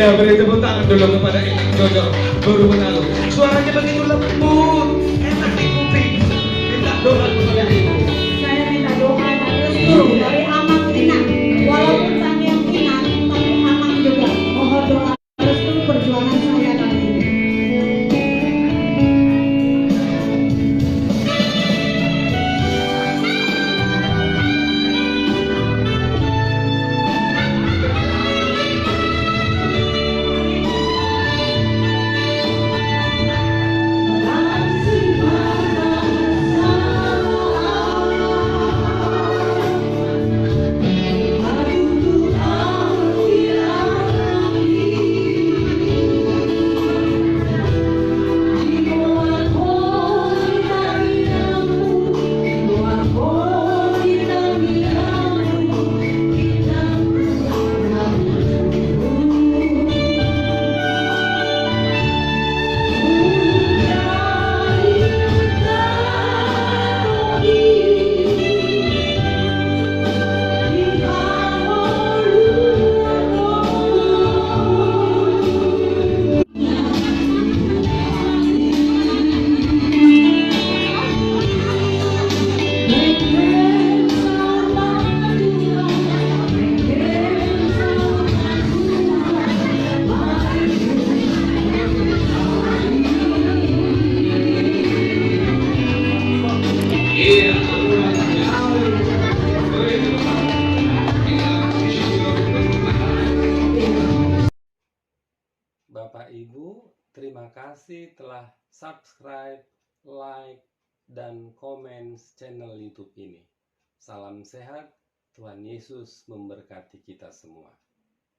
Ya, beri tepuk tangan dulu kepada Inang Jojo Guru Menalu. Suaranya begitu lembut, enak di kuping. Minta doa kepada Ibu. Saya minta doa dan restu dari Amang Inang. Walaupun saya Inang, tapi Amang juga. Mohon doa restu perjuangan saya kali ini. Bapak Ibu, terima kasih telah subscribe, like, dan komen channel YouTube ini. Salam sehat, Tuhan Yesus memberkati kita semua.